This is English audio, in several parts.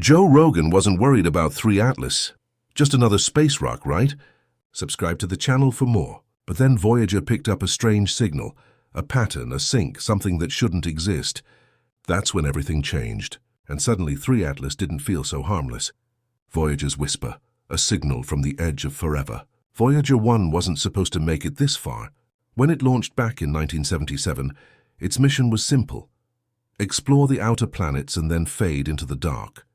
Joe Rogan wasn't worried about 3 Atlas. Just another space rock, right? Subscribe to the channel for more. But then Voyager picked up a strange signal, a pattern, a sync, something that shouldn't exist. That's when everything changed, and suddenly 3 Atlas didn't feel so harmless. Voyager's whisper, a signal from the edge of forever. Voyager 1 wasn't supposed to make it this far. When it launched back in 1977, its mission was simple: explore the outer planets and then fade into the dark.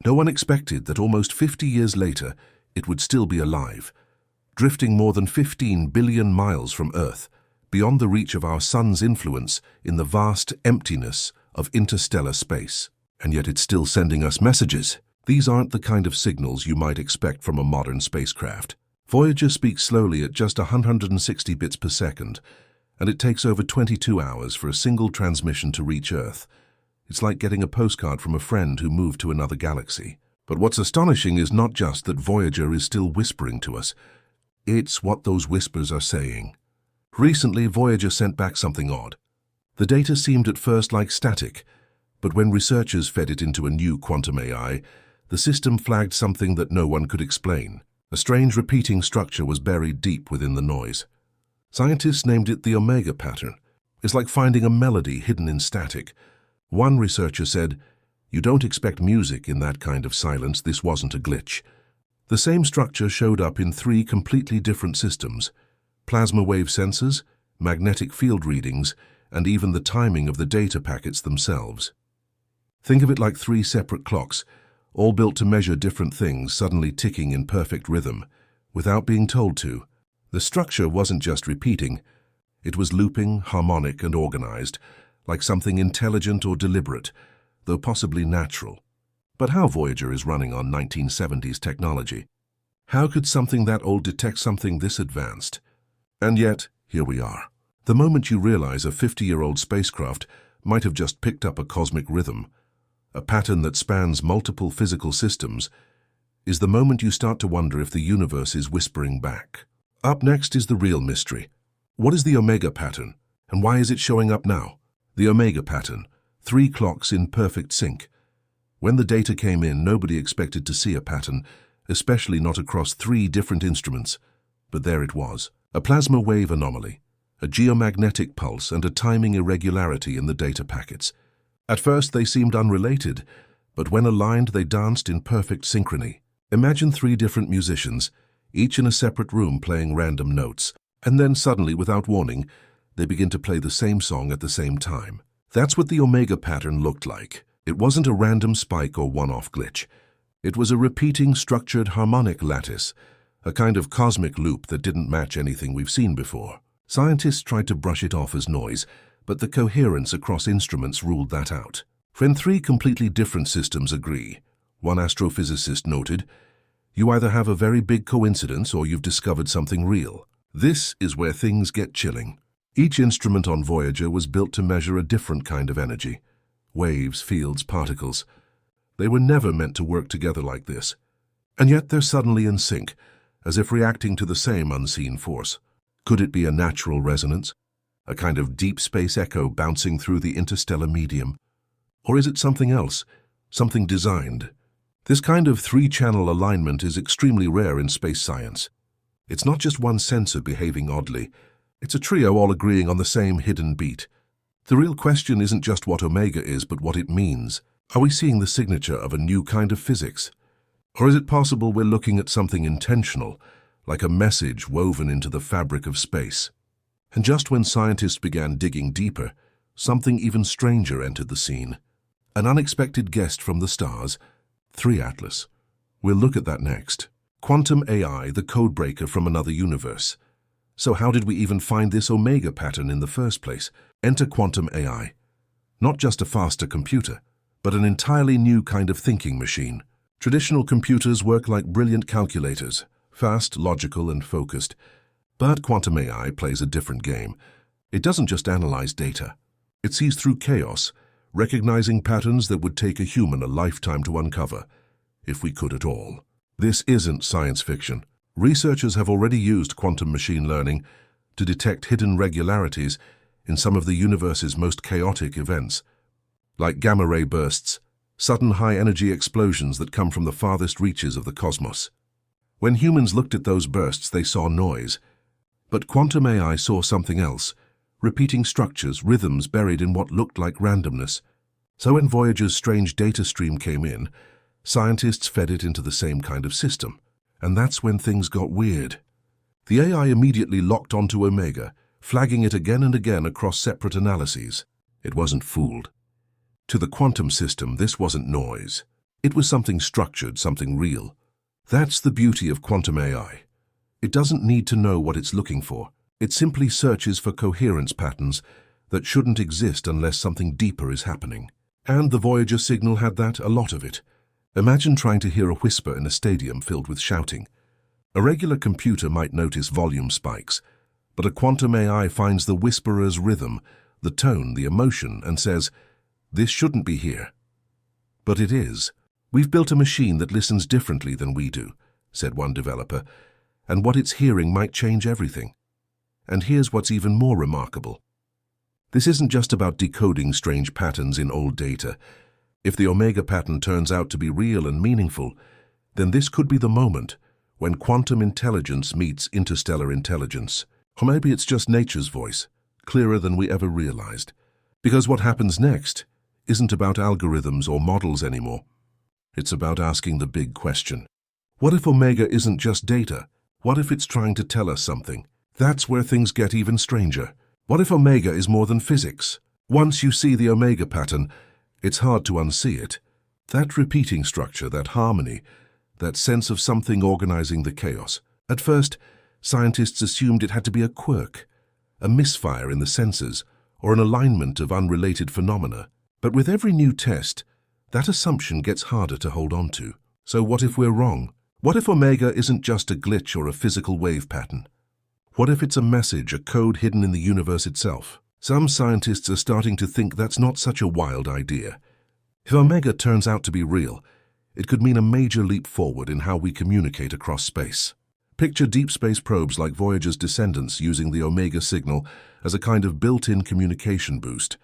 No one expected that almost 50 years later, it would still be alive, drifting more than 15 billion miles from Earth, beyond the reach of our sun's influence in the vast emptiness of interstellar space. And yet it's still sending us messages. These aren't the kind of signals you might expect from a modern spacecraft. Voyager speaks slowly at just 160 bits per second, and it takes over 22 hours for a single transmission to reach Earth. It's like getting a postcard from a friend who moved to another galaxy. But what's astonishing is not just that Voyager is still whispering to us. It's what those whispers are saying. Recently, Voyager sent back something odd. The data seemed at first like static, but when researchers fed it into a new quantum AI, the system flagged something that no one could explain. A strange repeating structure was buried deep within the noise. Scientists named it the Omega pattern. It's like finding a melody hidden in static. One researcher said, "You don't expect music in that kind of silence. This wasn't a glitch." The same structure showed up in 3 completely different systems: plasma wave sensors, magnetic field readings, and even the timing of the data packets themselves. Think of it like 3 separate clocks, all built to measure different things, suddenly ticking in perfect rhythm, without being told to. The structure wasn't just repeating, it was looping, harmonic, and organized, like something intelligent or deliberate, though possibly natural. But how Voyager is running on 1970s technology? How could something that old detect something this advanced? And yet, here we are. The moment you realize a 50-year-old spacecraft might have just picked up a cosmic rhythm, a pattern that spans multiple physical systems, is the moment you start to wonder if the universe is whispering back. Up next is the real mystery. What is the Omega pattern, and why is it showing up now? The Omega pattern, 3 clocks in perfect sync. When the data came in, nobody expected to see a pattern, especially not across 3 different instruments. But there it was, a plasma wave anomaly, a geomagnetic pulse, and a timing irregularity in the data packets. At first they seemed unrelated, but when aligned they danced in perfect synchrony. Imagine 3 different musicians, each in a separate room playing random notes, and then suddenly, without warning, they begin to play the same song at the same time. That's what the Omega pattern looked like. It wasn't a random spike or one-off glitch. It was a repeating, structured harmonic lattice, a kind of cosmic loop that didn't match anything we've seen before. Scientists tried to brush it off as noise, but the coherence across instruments ruled that out. When 3 completely different systems agree, one astrophysicist noted, you either have a very big coincidence or you've discovered something real. This is where things get chilling. Each instrument on Voyager was built to measure a different kind of energy. Waves, fields, particles. They were never meant to work together like this. And yet they're suddenly in sync, as if reacting to the same unseen force. Could it be a natural resonance? A kind of deep space echo bouncing through the interstellar medium? Or is it something else, something designed? This kind of 3-channel alignment is extremely rare in space science. It's not just one sensor behaving oddly. It's a trio all agreeing on the same hidden beat. The real question isn't just what Omega is, but what it means. Are we seeing the signature of a new kind of physics? Or is it possible we're looking at something intentional, like a message woven into the fabric of space? And just when scientists began digging deeper, something even stranger entered the scene. An unexpected guest from the stars, 3 Atlas. We'll look at that next. Quantum AI, the codebreaker from another universe. So how did we even find this Omega pattern in the first place? Enter quantum AI. Not just a faster computer, but an entirely new kind of thinking machine. Traditional computers work like brilliant calculators, fast, logical, and focused. But quantum AI plays a different game. It doesn't just analyze data. It sees through chaos, recognizing patterns that would take a human a lifetime to uncover, if we could at all. This isn't science fiction. Researchers have already used quantum machine learning to detect hidden regularities in some of the universe's most chaotic events, like gamma-ray bursts, sudden high-energy explosions that come from the farthest reaches of the cosmos. When humans looked at those bursts, they saw noise. But quantum AI saw something else, repeating structures, rhythms buried in what looked like randomness. So when Voyager's strange data stream came in, scientists fed it into the same kind of system. And that's when things got weird. The AI immediately locked onto Omega, flagging it again and again across separate analyses. It wasn't fooled. To the quantum system, this wasn't noise. It was something structured, something real. That's the beauty of quantum AI. It doesn't need to know what it's looking for. It simply searches for coherence patterns that shouldn't exist unless something deeper is happening. And the Voyager signal had that, a lot of it. Imagine trying to hear a whisper in a stadium filled with shouting. A regular computer might notice volume spikes, but a quantum AI finds the whisperer's rhythm, the tone, the emotion, and says, "This shouldn't be here." But it is. "We've built a machine that listens differently than we do," said one developer, "and what it's hearing might change everything." And here's what's even more remarkable. This isn't just about decoding strange patterns in old data. If the Omega pattern turns out to be real and meaningful, then this could be the moment when quantum intelligence meets interstellar intelligence. Or maybe it's just nature's voice, clearer than we ever realized. Because what happens next isn't about algorithms or models anymore. It's about asking the big question. What if Omega isn't just data? What if it's trying to tell us something? That's where things get even stranger. What if Omega is more than physics? Once you see the Omega pattern, it's hard to unsee it. That repeating structure, that harmony, that sense of something organizing the chaos. At first, scientists assumed it had to be a quirk, a misfire in the sensors, or an alignment of unrelated phenomena. But with every new test, that assumption gets harder to hold on to. So what if we're wrong? What if Omega isn't just a glitch or a physical wave pattern? What if it's a message, a code hidden in the universe itself? Some scientists are starting to think that's not such a wild idea. If Omega turns out to be real, it could mean a major leap forward in how we communicate across space. Picture deep space probes like Voyager's descendants using the Omega signal as a kind of built-in communication boost.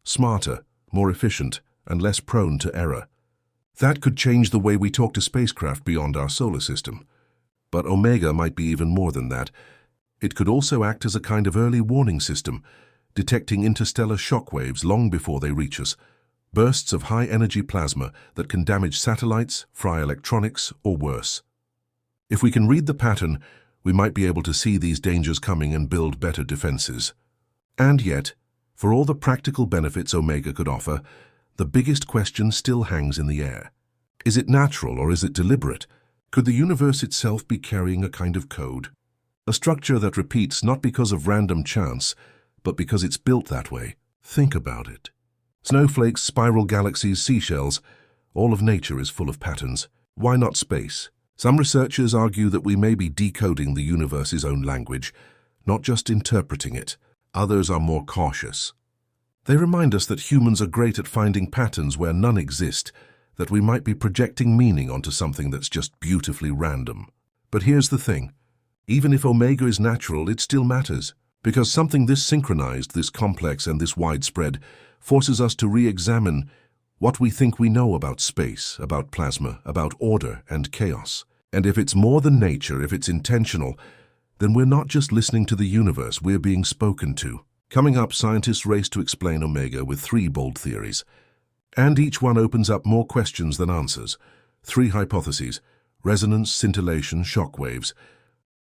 Smarter, more efficient, and less prone to error. That could change the way we talk to spacecraft beyond our solar system. But Omega might be even more than that. It could also act as a kind of early warning system, detecting interstellar shockwaves long before they reach us, bursts of high-energy plasma that can damage satellites, fry electronics, or worse. If we can read the pattern, we might be able to see these dangers coming and build better defenses. And yet, for all the practical benefits Omega could offer, the biggest question still hangs in the air. Is it natural or is it deliberate? Could the universe itself be carrying a kind of code? A structure that repeats not because of random chance, but because it's built that way. Think about it. Snowflakes, spiral galaxies, seashells, all of nature is full of patterns. Why not space? Some researchers argue that we may be decoding the universe's own language, not just interpreting it. Others are more cautious. They remind us that humans are great at finding patterns where none exist, that we might be projecting meaning onto something that's just beautifully random. But here's the thing. Even if Omega is natural, it still matters, because something this synchronized, this complex, and this widespread forces us to re-examine what we think we know about space, about plasma, about order and chaos. And if it's more than nature, if it's intentional, then we're not just listening to the universe, we're being spoken to. Coming up, scientists race to explain Omega with 3 bold theories. And each one opens up more questions than answers. 3 hypotheses: resonance, scintillation, shock waves.